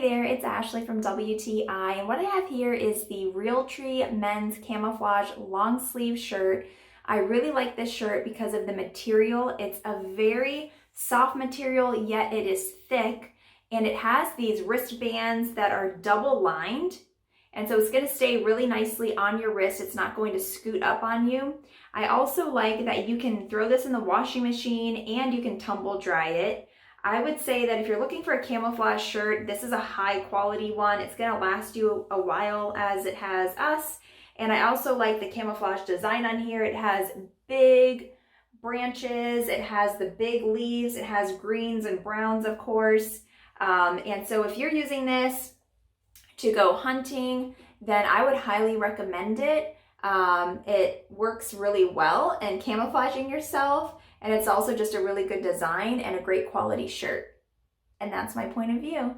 Hey there, it's Ashley from WTI, and what I have here is the Realtree men's camouflage long sleeve shirt. I really like this shirt because of the material. It's a very soft material, yet it is thick, and it has these wristbands that are double lined, and so it's going to stay really nicely on your wrist. It's not going to scoot up on you. I also like that you can throw this in the washing machine and you can tumble dry it. I would say that if you're looking for a camouflage shirt, this is a high quality one. It's gonna last you a while as it has us. And I also like the camouflage design on here. It has big branches, it has the big leaves, it has greens and browns, of course. And so if you're using this to go hunting, then I would highly recommend it. It works really well in camouflaging yourself. And it's also just a really good design and a great quality shirt. And that's my point of view.